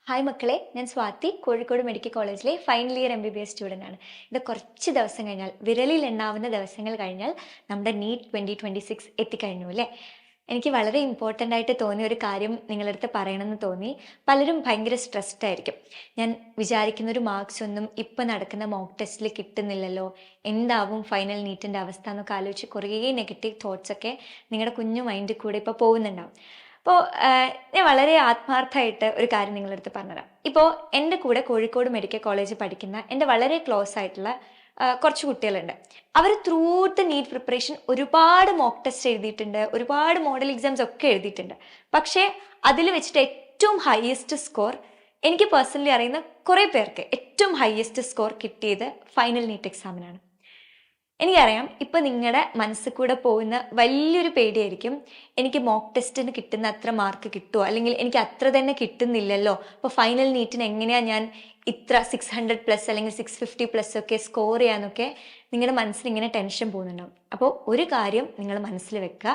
Hi മക്കളെ, ഞാൻ Swathi, Kozhikode medical കോളേജിലെ ഫൈനൽ ഇയർ MBBS സ്റ്റുഡൻ്റ് ആണ്. ഇത് കുറച്ച് ദിവസം കഴിഞ്ഞാൽ, വിരലിൽ എണ്ണാവുന്ന ദിവസങ്ങൾ കഴിഞ്ഞാൽ നമ്മുടെ നീറ്റ് 2026 എത്തിക്കഴിഞ്ഞു അല്ലേ. എനിക്ക് വളരെ ഇമ്പോർട്ടൻ്റ് ആയിട്ട് തോന്നിയ ഒരു കാര്യം നിങ്ങളടുത്ത് പറയണമെന്ന് തോന്നി. പലരും ഭയങ്കര സ്ട്രെസ്ഡ് ആയിരിക്കും. ഞാൻ വിചാരിക്കുന്ന ഒരു മാർക്സ് ഒന്നും ഇപ്പം നടക്കുന്ന മോക്ക് ടെസ്റ്റിൽ കിട്ടുന്നില്ലല്ലോ, എന്താവും ഫൈനൽ നീറ്റിൻ്റെ അവസ്ഥ എന്നൊക്കെ ആലോചിച്ച് കുറേ നെഗറ്റീവ് തോട്ട്സ് ഒക്കെ നിങ്ങളുടെ കുഞ്ഞു മൈൻഡിൽ കൂടെ ഇപ്പോൾ പോകുന്നുണ്ടാവും. അപ്പോൾ ഞാൻ വളരെ ആത്മാർത്ഥമായിട്ട് ഒരു കാര്യം നിങ്ങളടുത്ത് പറഞ്ഞുതരാം. ഇപ്പോൾ എൻ്റെ കൂടെ കോഴിക്കോട് മെഡിക്കൽ കോളേജിൽ പഠിക്കുന്ന എൻ്റെ വളരെ ക്ലോസ് ആയിട്ടുള്ള കുറച്ച് കുട്ടികളുണ്ട്. അവർ throughout the NEET preparation ഒരുപാട് മോക്ക് ടെസ്റ്റ് എഴുതിയിട്ടുണ്ട്, ഒരുപാട് മോഡൽ എക്സാംസ് ഒക്കെ എഴുതിയിട്ടുണ്ട്. പക്ഷേ അതിൽ വെച്ചിട്ട് ഏറ്റവും ഹയസ്റ്റ് സ്കോർ എനിക്ക് പേഴ്സണലി അറിയുന്ന കുറേ പേർക്ക് ഏറ്റവും ഹയസ്റ്റ് സ്കോർ കിട്ടിയത് ഫൈനൽ നീറ്റ് എക്സാമിനാണ്. എനിക്കറിയാം, ഇപ്പം നിങ്ങളുടെ മനസ്സിൽ കൂടെ പോകുന്ന വലിയൊരു പേടിയായിരിക്കും, എനിക്ക് മോക്ക് ടെസ്റ്റിന് കിട്ടുന്ന അത്ര മാർക്ക് കിട്ടുമോ, അല്ലെങ്കിൽ എനിക്ക് അത്ര തന്നെ കിട്ടുന്നില്ലല്ലോ, അപ്പോൾ ഫൈനൽ നീറ്റിന് എങ്ങനെയാണ് ഞാൻ ഇത്ര 600+ അല്ലെങ്കിൽ 650+ ഒക്കെ സ്കോർ ചെയ്യാനൊക്കെ നിങ്ങളുടെ മനസ്സിൽ ഇങ്ങനെ ടെൻഷൻ പോകുന്നുണ്ടാവും. അപ്പോൾ ഒരു കാര്യം നിങ്ങൾ മനസ്സിൽ വെക്കുക,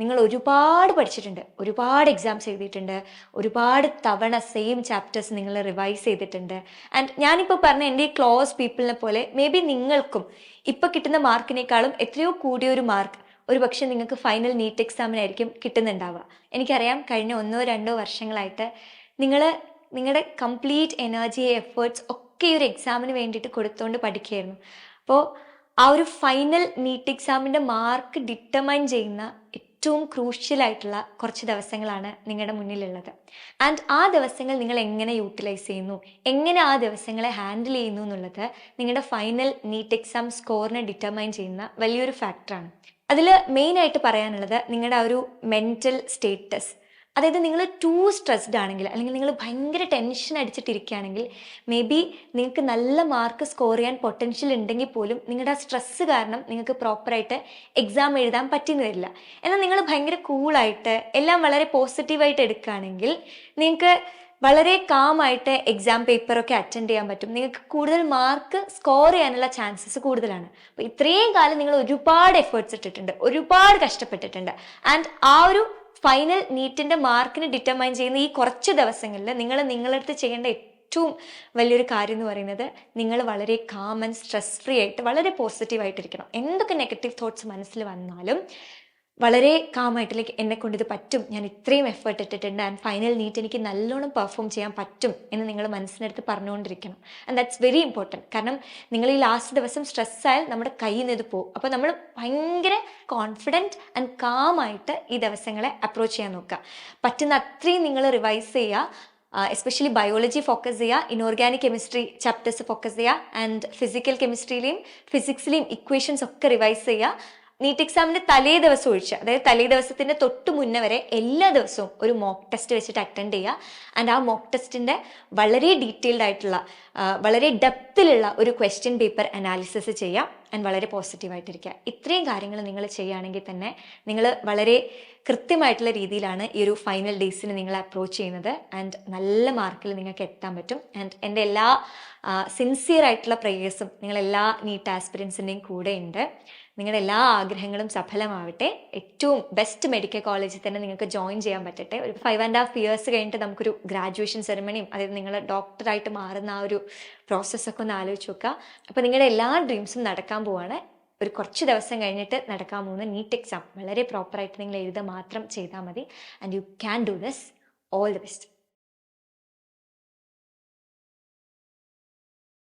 നിങ്ങൾ ഒരുപാട് പഠിച്ചിട്ടുണ്ട്, ഒരുപാട് എക്സാംസ് എഴുതിയിട്ടുണ്ട്, ഒരുപാട് തവണ സെയിം ചാപ്റ്റേഴ്സ് നിങ്ങൾ റിവൈസ് ചെയ്തിട്ടുണ്ട്. ആൻഡ് ഞാനിപ്പോൾ പറഞ്ഞ എൻ്റെ ഈ ക്ലോസ് പീപ്പിളിനെ പോലെ മേ ബി നിങ്ങൾക്കും ഇപ്പോൾ കിട്ടുന്ന മാർക്കിനേക്കാളും എത്രയോ കൂടിയൊരു മാർക്ക് ഒരു പക്ഷെ നിങ്ങൾക്ക് ഫൈനൽ നീറ്റ് എക്സാമിനായിരിക്കും കിട്ടുന്നുണ്ടാവുക. എനിക്കറിയാം, കഴിഞ്ഞ 1-2 വർഷങ്ങളായിട്ട് നിങ്ങൾ നിങ്ങളുടെ കംപ്ലീറ്റ് എനർജി, എഫേർട്സ് ഒക്കെ ഈ ഒരു എക്സാമിന് വേണ്ടിയിട്ട് കൊടുത്തുകൊണ്ട് പഠിക്കുകയായിരുന്നു. അപ്പോൾ ആ ഒരു ഫൈനൽ നീറ്റ് എക്സാമിൻ്റെ മാർക്ക് ഡിറ്റർമൈൻ ചെയ്യുന്ന ഏറ്റവും ക്രൂഷ്യലായിട്ടുള്ള കുറച്ച് ദിവസങ്ങളാണ് നിങ്ങളുടെ മുന്നിലുള്ളത്. ആൻഡ് ആ ദിവസങ്ങൾ നിങ്ങൾ എങ്ങനെ യൂട്ടിലൈസ് ചെയ്യുന്നു, എങ്ങനെ ആ ദിവസങ്ങളെ ഹാൻഡിൽ ചെയ്യുന്നു എന്നുള്ളത് നിങ്ങളുടെ ഫൈനൽ നീറ്റ് എക്സാം സ്കോറിനെ ഡിറ്റർമൈൻ ചെയ്യുന്ന വലിയൊരു ഫാക്ടറാണ്. അതിൽ മെയിനായിട്ട് പറയാനുള്ളത് നിങ്ങളുടെ ആ ഒരു മെൻറ്റൽ സ്റ്റേറ്റസ്. അതായത് നിങ്ങൾ ടൂ സ്ട്രെസ്ഡ് ആണെങ്കിൽ, അല്ലെങ്കിൽ നിങ്ങൾ ഭയങ്കര ടെൻഷൻ അടിച്ചിട്ടിരിക്കുകയാണെങ്കിൽ, മേ ബി നിങ്ങൾക്ക് നല്ല മാർക്ക് സ്കോർ ചെയ്യാൻ പൊട്ടൻഷ്യൽ ഉണ്ടെങ്കിൽ പോലും നിങ്ങളുടെ ആ സ്ട്രെസ്സ് കാരണം നിങ്ങൾക്ക് പ്രോപ്പറായിട്ട് എക്സാം എഴുതാൻ പറ്റിയെന്ന് വരില്ല. എന്നാൽ നിങ്ങൾ ഭയങ്കര കൂളായിട്ട് എല്ലാം വളരെ പോസിറ്റീവായിട്ട് എടുക്കുകയാണെങ്കിൽ നിങ്ങൾക്ക് വളരെ കാമായിട്ട് എക്സാം പേപ്പറൊക്കെ അറ്റൻഡ് ചെയ്യാൻ പറ്റും. നിങ്ങൾക്ക് കൂടുതൽ മാർക്ക് സ്കോർ ചെയ്യാനുള്ള ചാൻസസ് കൂടുതലാണ്. അപ്പോൾ ഇത്രയും കാലം നിങ്ങൾ ഒരുപാട് എഫേർട്സ് ഇട്ടിട്ടുണ്ട്, ഒരുപാട് കഷ്ടപ്പെട്ടിട്ടുണ്ട്. ആൻഡ് ആ ഒരു ഫൈനൽ നീറ്റിൻ്റെ മാർക്കിന് ഡിറ്റർമൈൻ ചെയ്യുന്ന ഈ കുറച്ച് ദിവസങ്ങളിൽ നിങ്ങളടുത്ത് ചെയ്യേണ്ട ഏറ്റവും വലിയൊരു കാര്യം എന്ന് പറയുന്നത്, നിങ്ങൾ വളരെ കാം ആൻഡ് സ്ട്രെസ് ഫ്രീ ആയിട്ട് വളരെ പോസിറ്റീവായിട്ടിരിക്കണം. എന്തൊക്കെ നെഗറ്റീവ് തോട്ട്സ് മനസ്സിൽ വന്നാലും വളരെ കാമായിട്ട് എന്നെ കൊണ്ട് ഇത് പറ്റും, ഞാൻ ഇത്രയും എഫേർട്ട് ഇട്ടിട്ടുണ്ട്, ആൻഡ് ഫൈനൽ നീറ്റ് എനിക്ക് നല്ലോണം പെർഫോം ചെയ്യാൻ പറ്റും എന്ന് നിങ്ങൾ മനസ്സിനടുത്ത് പറഞ്ഞുകൊണ്ടിരിക്കണം. And that's very important. കാരണം നിങ്ങൾ ഈ ലാസ്റ്റ് ദിവസം സ്ട്രെസ് ആയാൽ നമ്മുടെ കയ്യിൽ നിന്ന് ഇത് പോകും. അപ്പോൾ നമ്മൾ ഭയങ്കര കോൺഫിഡൻറ്റ് ആൻഡ് കാമായിട്ട് ഈ ദിവസങ്ങളെ അപ്രോച്ച് ചെയ്യാൻ നോക്കുക. പറ്റുന്ന അത്രയും നിങ്ങൾ റിവൈസ് ചെയ്യുക. എസ്പെഷ്യലി ബയോളജി ഫോക്കസ് ചെയ്യുക, ഇനോർഗാനിക് കെമിസ്ട്രി ചാപ്റ്റേഴ്സ് ഫോക്കസ് ചെയ്യുക, ആൻഡ് ഫിസിക്കൽ കെമിസ്ട്രിയിലെയും ഫിസിക്സിലെയും ഇക്വേഷൻസ് ഒക്കെ റിവൈസ് ചെയ്യുക. നീറ്റ് എക്സാമിൻ്റെ തലേ ദിവസം ഒഴിച്ച്, അതായത് തലേ ദിവസത്തിൻ്റെ തൊട്ട് മുന്നേ വരെ എല്ലാ ദിവസവും ഒരു മോക്ക് ടെസ്റ്റ് വെച്ചിട്ട് അറ്റൻഡ് ചെയ്യുക. ആൻഡ് ആ മോക്ക് ടെസ്റ്റിൻ്റെ വളരെ ഡീറ്റെയിൽഡ് ആയിട്ടുള്ള, വളരെ ഡെപ്തിലുള്ള ഒരു ക്വസ്റ്റ്യൻ പേപ്പർ അനാലിസിസ് ചെയ്യുക. ആൻഡ് വളരെ പോസിറ്റീവായിട്ടിരിക്കുക. ഇത്രയും കാര്യങ്ങൾ നിങ്ങൾ ചെയ്യുകയാണെങ്കിൽ തന്നെ നിങ്ങൾ വളരെ കൃത്യമായിട്ടുള്ള രീതിയിലാണ് ഈ ഒരു ഫൈനൽ ഡേയ്സിന് നിങ്ങൾ അപ്രോച്ച് ചെയ്യുന്നത്. ആൻഡ് നല്ല മാർക്കിൽ നിങ്ങൾക്ക് എത്താൻ പറ്റും. ആൻഡ് എൻ്റെ എല്ലാ സിൻസിയർ ആയിട്ടുള്ള പ്രേയേഴ്സും നിങ്ങളെല്ലാ നീറ്റ് ആസ്പിരൻസിൻ്റെയും കൂടെ ഉണ്ട്. നിങ്ങളുടെ എല്ലാ ആഗ്രഹങ്ങളും സഫലമാവട്ടെ. ഏറ്റവും ബെസ്റ്റ് മെഡിക്കൽ കോളേജിൽ തന്നെ നിങ്ങൾക്ക് ജോയിൻ ചെയ്യാൻ പറ്റട്ടെ. ഒരു 5.5 years കഴിഞ്ഞിട്ട് നമുക്കൊരു ഗ്രാജുവേഷൻ സെറമണിയും, അതായത് നിങ്ങൾ ഡോക്ടറായിട്ട് മാറുന്ന ആ ഒരു പ്രോസസ്സൊക്കെ ഒന്ന് ആലോചിച്ച് നോക്കുക. അപ്പോൾ നിങ്ങളുടെ എല്ലാ ഡ്രീംസും നടക്കാൻ പോവാണ്. ഒരു കുറച്ച് ദിവസം കഴിഞ്ഞിട്ട് നടക്കാൻ പോകുന്ന നീറ്റ് എക്സാം വളരെ പ്രോപ്പറായിട്ട് നിങ്ങൾ എഴുതുക മാത്രം ചെയ്താൽ മതി. And you can do this. All the best.